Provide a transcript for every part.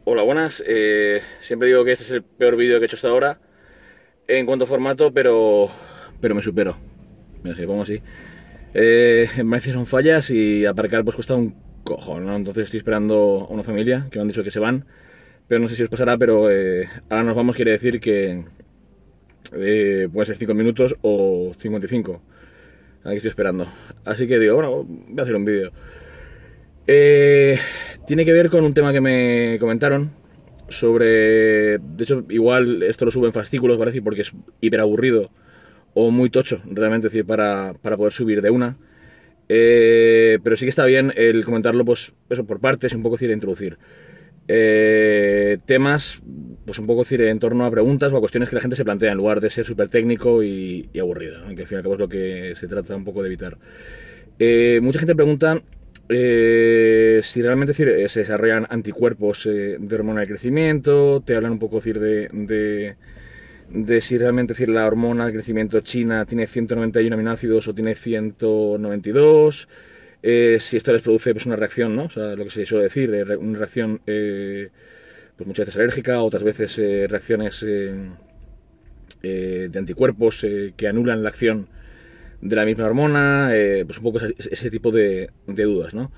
Hola, buenas. Siempre digo que este es el peor vídeo que he hecho hasta ahora en cuanto a formato, pero me supero. Mira, si lo pongo así. En Valencia son fallas y aparcar pues cuesta un cojón, ¿no? Entonces estoy esperando a una familia que me han dicho que se van, pero no sé si os pasará, pero ahora nos vamos quiere decir que puede ser 5 minutos o 55. Aquí estoy esperando. Así que digo, bueno, voy a hacer un vídeo. Eh, Tiene que ver con un tema que me comentaron sobre... De hecho, igual esto lo subo en fascículos, parece, porque es hiper aburrido o muy tocho, realmente, es decir, para poder subir de una. Pero sí que está bien el comentarlo, pues, eso, por partes y un poco, decir, introducir. Temas, pues un poco, decir, en torno a preguntas o a cuestiones que la gente se plantea, en lugar de ser súper técnico y aburrido, ¿no? Que al fin y al cabo es lo que se trata un poco de evitar. Mucha gente pregunta si realmente, decir, se desarrollan anticuerpos de hormona de crecimiento, te hablan un poco, decir, de si realmente, decir, la hormona de crecimiento china tiene 191 aminoácidos o tiene 192, si esto les produce, pues, una reacción, ¿no? O sea, lo que se suele decir, una reacción pues muchas veces alérgica, otras veces reacciones de anticuerpos que anulan la acción de la misma hormona, pues un poco ese tipo de dudas, ¿no?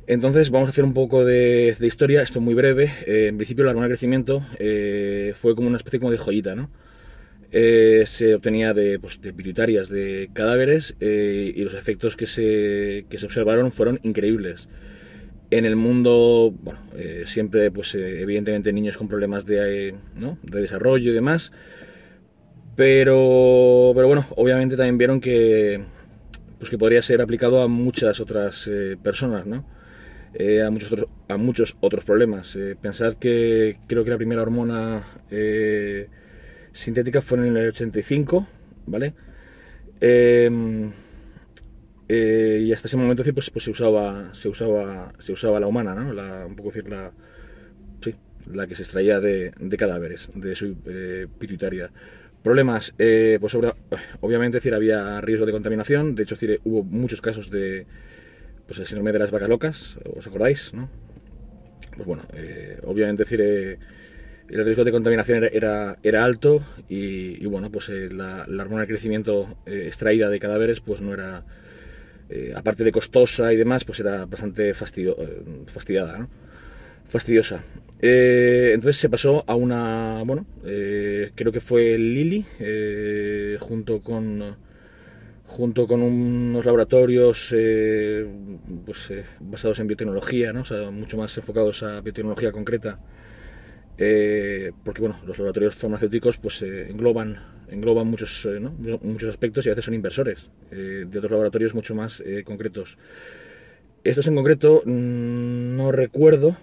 Entonces vamos a hacer un poco de historia, esto es muy breve. En principio la hormona de crecimiento fue como una especie como de joyita, ¿no? Se obtenía pues, de pituitarias de cadáveres, y los efectos que se observaron fueron increíbles. En el mundo, bueno, siempre, pues evidentemente niños con problemas ¿no? de desarrollo y demás, pero bueno, obviamente también vieron pues que podría ser aplicado a muchas otras personas, ¿no? A muchos otros problemas. Pensad que creo que la primera hormona sintética fue en el 85, ¿vale? Eh, y hasta ese momento, pues se usaba la humana, ¿no? Un poco decir sí, la que se extraía de cadáveres, de su pituitaria. Problemas, pues obviamente, decir, había riesgo de contaminación. De hecho, decir, hubo muchos casos de, pues, el síndrome de las vacas locas, ¿os acordáis? ¿No? Pues bueno, obviamente, decir, el riesgo de contaminación era alto y bueno, pues la hormona de crecimiento extraída de cadáveres, pues no era, aparte de costosa y demás, pues era bastante fastidiada, ¿no? Fastidiosa. Entonces se pasó a una, bueno, creo que fue Lilly, junto con unos laboratorios pues, basados en biotecnología, ¿no? O sea, mucho más enfocados a biotecnología concreta, porque bueno, los laboratorios farmacéuticos pues engloban muchos, ¿no? muchos aspectos, y a veces son inversores de otros laboratorios mucho más concretos. Estos en concreto no recuerdo,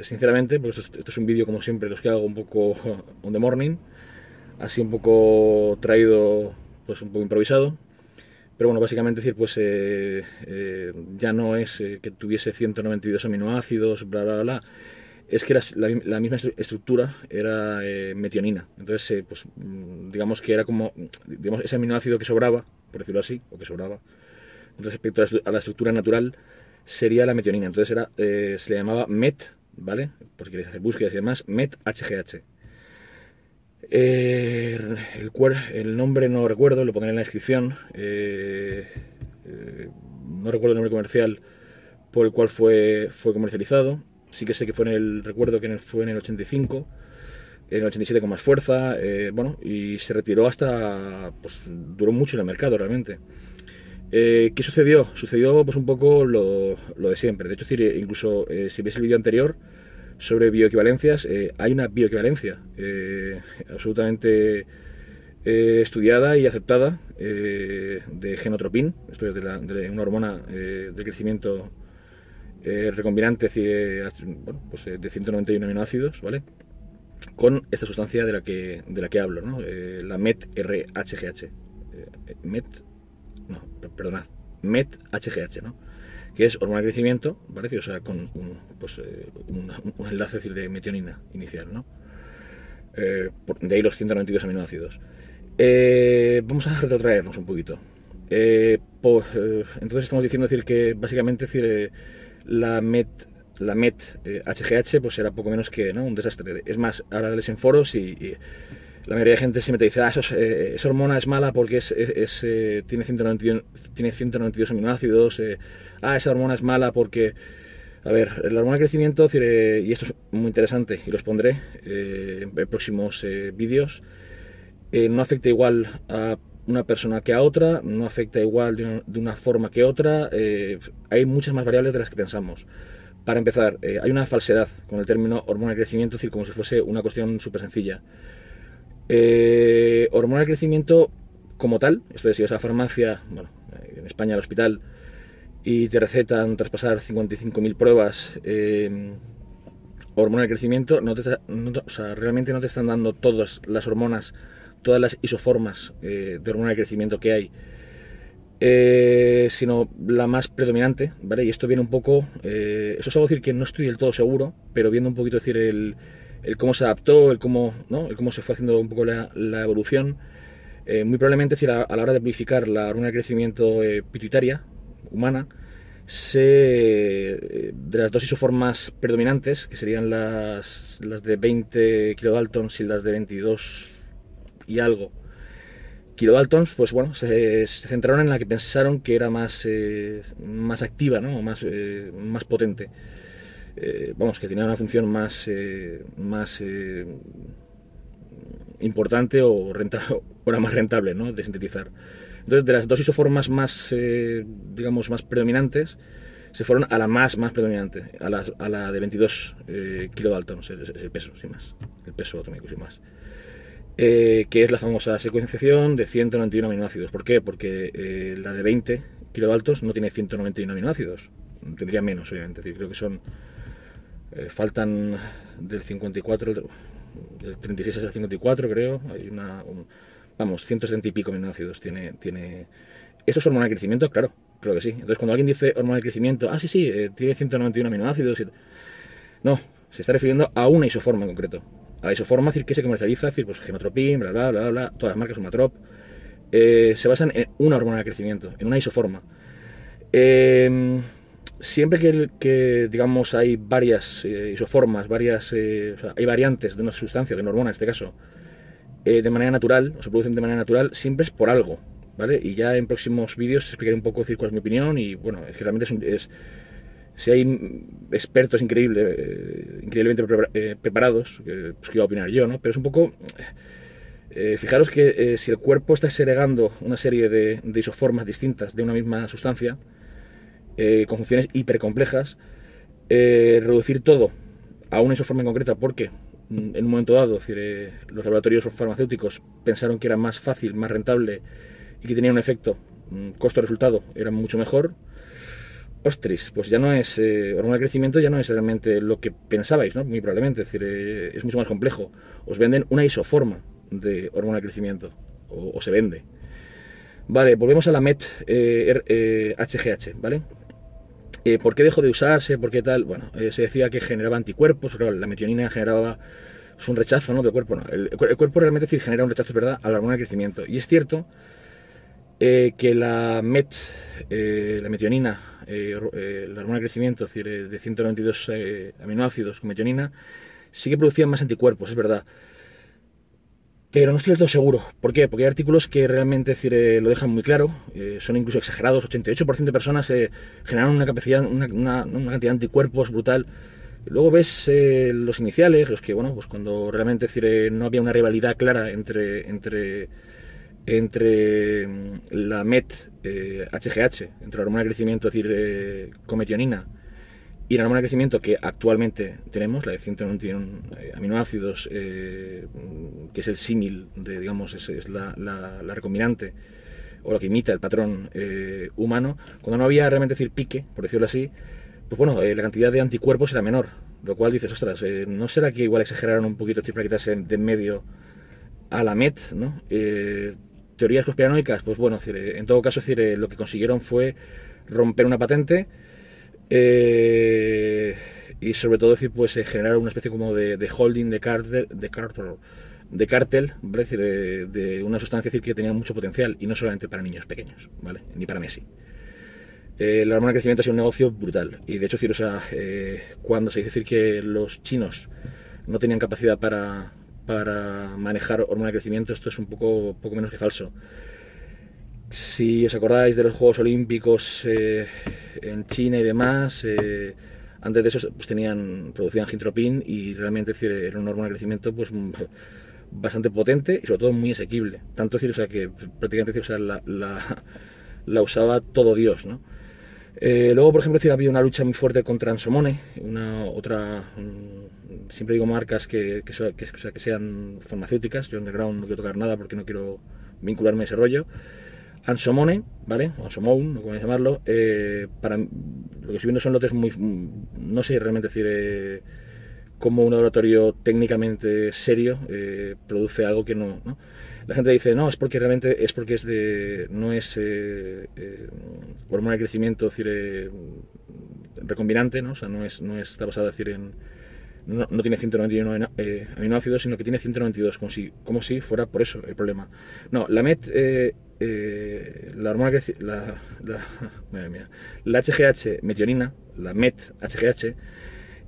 sinceramente, porque esto es un vídeo, como siempre, los que hago un poco on the morning, así un poco traído, pues un poco improvisado. Pero bueno, básicamente, decir, pues ya no es que tuviese 192 aminoácidos, bla, bla, bla. Es que la misma estructura era metionina. Entonces, pues digamos que era como, digamos, ese aminoácido que sobraba, por decirlo así, o que sobraba, respecto a la estructura natural, sería la metionina. Entonces se le llamaba MET, ¿vale? Por si queréis hacer búsquedas y demás, MET-HGH. El nombre no recuerdo, lo pondré en la descripción. No recuerdo el nombre comercial por el cual fue comercializado. Sí que sé que recuerdo que fue en el 85, en el 87 con más fuerza, bueno, y se retiró hasta, pues duró mucho en el mercado realmente. ¿Qué sucedió? Sucedió pues un poco lo de siempre. De hecho, incluso si ves el vídeo anterior sobre bioequivalencias, hay una bioequivalencia absolutamente estudiada y aceptada de genotropin, esto es de una hormona de crecimiento recombinante, bueno, pues, de 191 aminoácidos, ¿vale? Con esta sustancia de la que hablo, ¿no? La MET-RHGH. MET, no, perdonad, MET-HGH, ¿no? Que es hormona de crecimiento, ¿vale? O sea, con un enlace, decir, de metionina inicial, ¿no? De ahí los 192 aminoácidos. Vamos a retrotraernos un poquito. Entonces estamos diciendo, decir, que básicamente, decir, la MET la MET HGH pues era poco menos que, ¿no?, un desastre. Es más, ahora lees en foros y la mayoría de gente siempre te dice, esa hormona es mala porque tiene 192 aminoácidos, esa hormona es mala porque... A ver, la hormona de crecimiento, y esto es muy interesante y los pondré en próximos vídeos, no afecta igual a una persona que a otra, no afecta igual de una forma que otra, hay muchas más variables de las que pensamos. Para empezar, hay una falsedad con el término hormona de crecimiento, es decir, como si fuese una cuestión súper sencilla. Hormona de crecimiento como tal, esto es, si vas a la farmacia, bueno, en España al hospital, y te recetan traspasar 55.000 pruebas, hormona de crecimiento, o sea, realmente no te están dando todas las hormonas, todas las isoformas de hormona de crecimiento que hay, sino la más predominante, ¿vale? Y esto viene un poco, eso es algo decir que no estoy del todo seguro, pero viendo un poquito decir el cómo se adaptó, el cómo se fue haciendo un poco la evolución, muy probablemente decir, a la hora de amplificar la hormona de crecimiento pituitaria humana, de las dos isoformas predominantes, que serían las de 20 kilodaltons y las de 22 y algo kilodaltons, pues bueno, se centraron en la que pensaron que era más activa, ¿no?, o más potente, vamos, que tenía una función más importante o era más rentable, ¿no?, de sintetizar. Entonces, de las dos isoformas más, digamos, más predominantes, se fueron a la más predominante, a la de 22 kilodaltons, es el peso, sin más, el peso atómico, sin más. Que es la famosa secuenciación de 191 aminoácidos. ¿Por qué? Porque la de 20 kilodaltons no tiene 191 aminoácidos, tendría menos, obviamente, es decir, creo que son, faltan del 54, del 36 al 54, creo, hay vamos, 170 y pico aminoácidos tiene. ¿Esto es hormona de crecimiento? Claro que sí. Entonces, cuando alguien dice hormona de crecimiento, sí, tiene 191 aminoácidos, no, se está refiriendo a una isoforma en concreto. A la isoforma, que se comercializa, pues Hematropin, bla, bla, bla, bla, todas las marcas Hematop, se basan en una hormona de crecimiento, en una isoforma. Siempre que digamos, hay varias isoformas, o sea, hay variantes de una sustancia, de una hormona en este caso, de manera natural, o se producen de manera natural, siempre es por algo, ¿vale? Y ya en próximos vídeos explicaré un poco cuál es mi opinión, y bueno, es que realmente si hay expertos increíblemente preparados, pues que iba a opinar yo, ¿no? Pero es un poco, fijaros que si el cuerpo está segregando una serie de isoformas distintas de una misma sustancia, con funciones hipercomplejas, reducir todo a una isoforma en concreta, porque en un momento dado, es decir, los laboratorios farmacéuticos pensaron que era más fácil, más rentable y que tenía un efecto costo-resultado, era mucho mejor. Ostras, pues ya no es hormona de crecimiento, ya no es realmente lo que pensabais, ¿no? Muy probablemente, es decir, es mucho más complejo. Os venden una isoforma de hormona de crecimiento, o se vende. Vale, volvemos a la MET HGH, ¿vale? ¿Por qué dejó de usarse? ¿Por qué tal? Bueno, se decía que generaba anticuerpos, claro, la metionina generaba un rechazo, ¿no?, del cuerpo. No. El cuerpo realmente sí genera un rechazo, es verdad, a la hormona de crecimiento. Y es cierto que la metionina, la hormona de crecimiento, es decir, de 192 aminoácidos con metionina, sí que producían más anticuerpos, es verdad. Pero no estoy del todo seguro. ¿Por qué? Porque hay artículos que realmente, es decir, lo dejan muy claro, son incluso exagerados. 88% de personas generaron una capacidad, una cantidad de anticuerpos brutal. Y luego ves los iniciales, los que, bueno, pues cuando realmente, es decir, no había una rivalidad clara entre la MET HGH, entre la hormona de crecimiento, es decir, con metionina, y la hormona de crecimiento que actualmente tenemos, la de 191 aminoácidos, que es el símil, digamos, es la recombinante, o lo que imita el patrón humano, cuando no había realmente, decir, pique, por decirlo así, pues bueno, la cantidad de anticuerpos era menor, lo cual dices, ostras, ¿no será que igual exageraron un poquito para quitarse de en medio a la MET, ¿no? Teorías conspiranoicas, pues bueno, en todo caso, lo que consiguieron fue romper una patente, y sobre todo, pues generar una especie como de holding de cártel, ¿vale? De una sustancia, que tenía mucho potencial, y no solamente para niños pequeños, ¿vale? Ni para Messi. La hormona de crecimiento ha sido un negocio brutal. Y de hecho, decir, o sea, cuando se dice decir que los chinos no tenían capacidad para manejar hormona de crecimiento, esto es un poco menos que falso. Si os acordáis de los Juegos Olímpicos en China y demás, antes de eso pues producían gintropin y realmente, es decir, era una hormona de crecimiento pues bastante potente y sobre todo muy asequible. Tanto, decir, o sea, que prácticamente, decir, o sea, la usaba todo Dios, ¿no? Luego, por ejemplo, había una lucha muy fuerte contra Ansomone, siempre digo marcas que sean farmacéuticas. Yo underground no quiero tocar nada porque no quiero vincularme a ese rollo. Ansomone, ¿vale? Ansomone, no como llamarlo. Para lo que estoy viendo son lotes muy, no sé realmente decir cómo un laboratorio técnicamente serio produce algo que no. La gente dice, no, es porque realmente no es hormona de crecimiento, es decir, recombinante, ¿no? O sea, no está basada, es decir, no tiene 191 aminoácidos, sino que tiene 192, como si fuera por eso el problema. No, la MET, la hormona de crecimiento, madre mía, la HGH metionina, la MET HGH,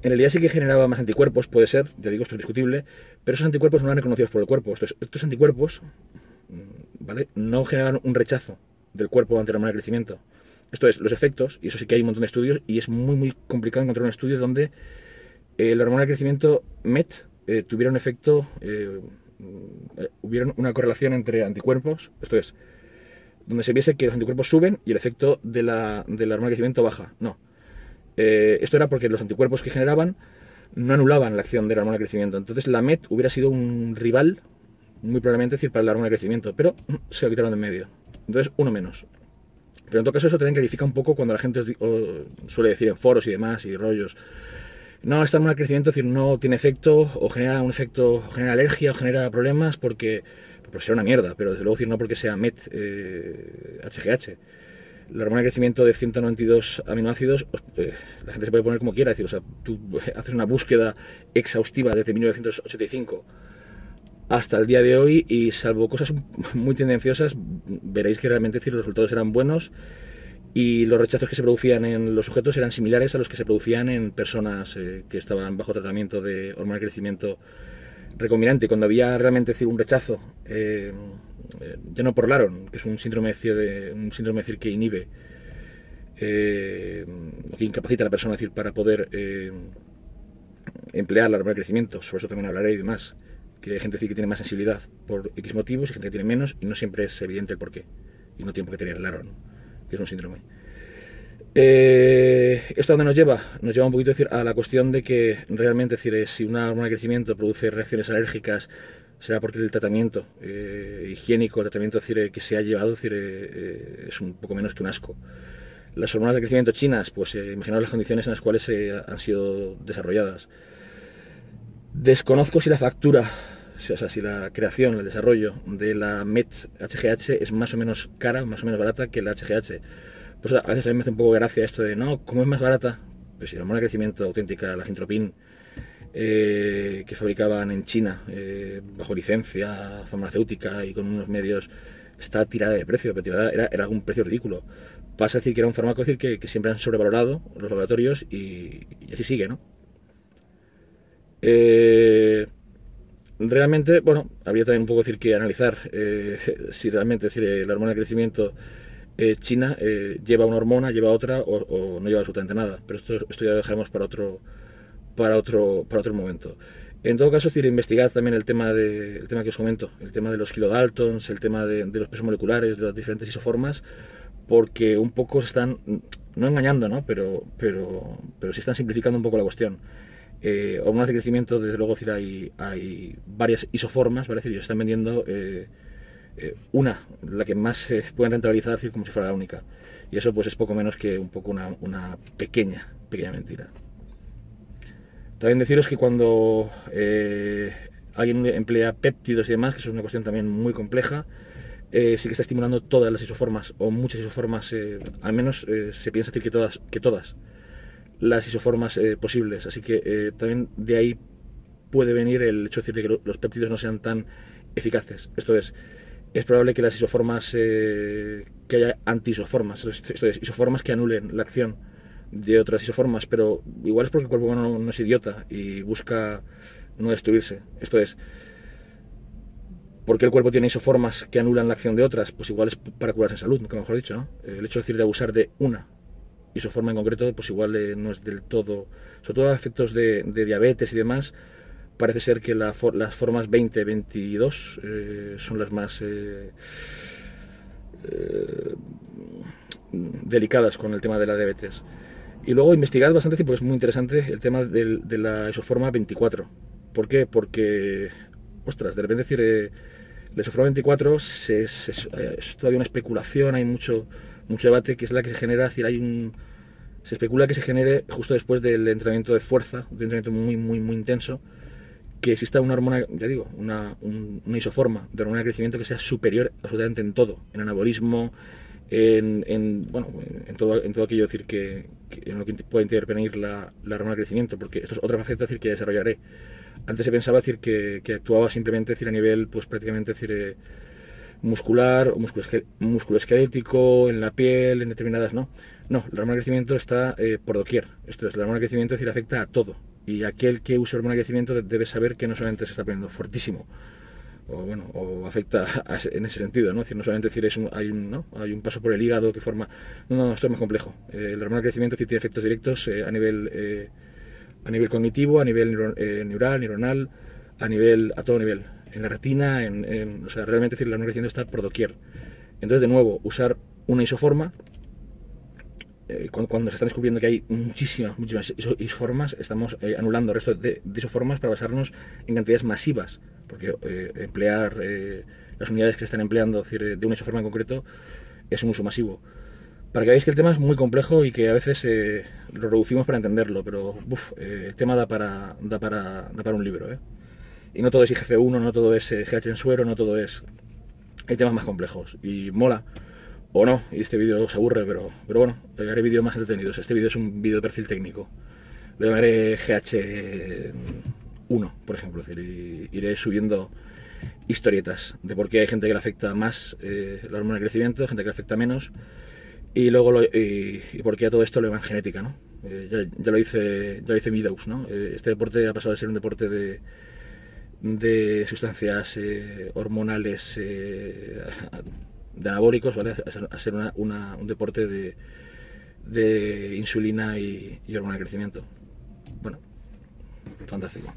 en realidad sí que generaba más anticuerpos, puede ser, ya digo, esto es discutible, pero esos anticuerpos no eran reconocidos por el cuerpo. Estos anticuerpos, ¿vale?, no generaban un rechazo del cuerpo ante la hormona de crecimiento. Esto es, los efectos, y eso sí que hay un montón de estudios, y es muy complicado encontrar un estudio donde la hormona de crecimiento MET tuviera un efecto, hubiera una correlación entre anticuerpos, esto es, donde se viese que los anticuerpos suben y el efecto de la hormona de crecimiento baja. No. Esto era porque los anticuerpos que generaban no anulaban la acción de la hormona de crecimiento. Entonces la MET hubiera sido un rival, muy probablemente, decir, para la hormona de crecimiento, pero se lo quitaron de en medio. Entonces, uno menos. Pero en todo caso eso también clarifica un poco cuando la gente suele decir en foros y demás y rollos, no, esta hormona de crecimiento, es decir, no tiene efecto, o genera un efecto, o genera alergia, o genera problemas porque será una mierda, pero desde luego, decir, no porque sea MET HGH. La hormona de crecimiento de 192 aminoácidos, la gente se puede poner como quiera, decir, o sea, tú haces una búsqueda exhaustiva desde 1985 hasta el día de hoy y salvo cosas muy tendenciosas, veréis que realmente, decir, los resultados eran buenos y los rechazos que se producían en los sujetos eran similares a los que se producían en personas que estaban bajo tratamiento de hormona de crecimiento recombinante. Cuando había realmente, decir, un rechazo, ya no por Laron, que es un síndrome decir, que inhibe o que incapacita a la persona, decir, para poder emplear la hormona de crecimiento. Sobre eso también hablaré y demás, que hay gente, decir, que tiene más sensibilidad por X motivos y gente que tiene menos, y no siempre es evidente el porqué, y no tiene por qué tener Laron, que es un síndrome. ¿Esto a dónde nos lleva? Nos lleva un poquito, decir, a la cuestión de que realmente, decir, si una hormona de crecimiento produce reacciones alérgicas, será porque el tratamiento higiénico, el tratamiento, decir, que se ha llevado, decir, es un poco menos que un asco. Las hormonas de crecimiento chinas, pues imaginaos las condiciones en las cuales han sido desarrolladas. Desconozco si la factura, o sea, si la creación, el desarrollo de la MET HGH es más o menos cara, más o menos barata que la HGH. Pues a veces a mí me hace un poco de gracia esto de, no, ¿cómo es más barata? Pues si la hormona de crecimiento auténtica, la gintropin, que fabricaban en China bajo licencia farmacéutica y con unos medios, está tirada de precio, pero era un precio ridículo. Pasa a decir que era un fármaco, decir, que siempre han sobrevalorado los laboratorios y así sigue, ¿no? Realmente, bueno, habría también un poco, decir, que analizar si realmente, decir, la hormona de crecimiento China lleva una hormona, lleva otra o no lleva absolutamente nada, pero esto ya lo dejaremos para otro momento. En todo caso, es decir, investigad también el tema que os comento, el tema de los kilodaltons, el tema de los pesos moleculares, de las diferentes isoformas, porque un poco se están, no engañando, ¿no?, pero sí están simplificando un poco la cuestión. Hormonas de crecimiento, desde luego, decir, hay varias isoformas, ¿vale? Es decir, ellos están vendiendo la que más se pueden rentabilizar, decir, como si fuera la única, y eso pues es poco menos que un poco una pequeña mentira. También deciros que cuando alguien emplea péptidos y demás, que eso es una cuestión también muy compleja, sí que está estimulando todas las isoformas o muchas isoformas, al menos se piensa, decir, que todas las isoformas posibles, así que también de ahí puede venir el hecho de decir que los péptidos no sean tan eficaces. Esto es, es probable que las isoformas, que haya anti-isoformas, esto es, isoformas que anulen la acción de otras isoformas, pero igual es porque el cuerpo humano no es idiota y busca no destruirse. Esto es, ¿por qué el cuerpo tiene isoformas que anulan la acción de otras? Pues igual es para curarse en salud, nunca mejor dicho, ¿no? El hecho de abusar de una isoforma en concreto, pues igual no es del todo, sobre todo a efectos de diabetes y demás. Parece ser que las formas 20, 22 son las más delicadas con el tema de la diabetes. Y luego investigad bastante, porque es muy interesante el tema de la isoforma 24. ¿Por qué? Porque, ostras, de repente decir, la isoforma 24 es todavía una especulación, hay mucho debate, que es la que se genera, es decir, se especula que se genere justo después del entrenamiento de fuerza, de un entrenamiento muy intenso, que exista una hormona, ya digo, una isoforma de hormona de crecimiento que sea superior absolutamente en todo, en anabolismo, en todo aquello, decir, que en lo que puede intervenir la hormona de crecimiento, porque esto es otra faceta, decir, que desarrollaré. Antes se pensaba, decir, que actuaba simplemente, decir, a nivel, pues prácticamente, decir, muscular o musculoesquelético, en la piel, en determinadas, no, la hormona de crecimiento está por doquier. Esto es, la hormona de crecimiento, es decir, afecta a todo. Y aquel que usa hormona de crecimiento debe saber que no solamente se está poniendo fuertísimo, o afecta en ese sentido, ¿no? Es decir, no solamente decir hay un paso por el hígado que forma. No, esto es más complejo. La hormona de crecimiento tiene efectos directos a nivel cognitivo, a nivel neuronal, a todo nivel. En la retina, o sea, realmente, decir, la hormona de crecimiento está por doquier. Entonces, de nuevo, usar una isoforma. Cuando se están descubriendo que hay muchísimas isoformas, estamos anulando el resto de isoformas para basarnos en cantidades masivas, porque emplear las unidades que se están empleando, es decir, de una isoforma en concreto, es un uso masivo. Para que veáis que el tema es muy complejo y que a veces lo reducimos para entenderlo, pero el tema da para un libro, ¿eh? Y no todo es IGF-1, no todo es GH en suero, no todo es... Hay temas más complejos y mola. O no, y este vídeo os aburre, pero bueno, haré vídeos más entretenidos. Este vídeo es un vídeo de perfil técnico. Lo llamaré GH1, por ejemplo. Es decir, iré subiendo historietas de por qué hay gente que le afecta más la hormona de crecimiento, gente que le afecta menos, y luego y por qué a todo esto lo llaman genética, ¿no? Ya lo dice Meadows, ¿no? Este deporte ha pasado de ser un deporte de sustancias hormonales de anabólicos, ¿vale? A ser un deporte de insulina y hormona de crecimiento. Bueno, fantástico.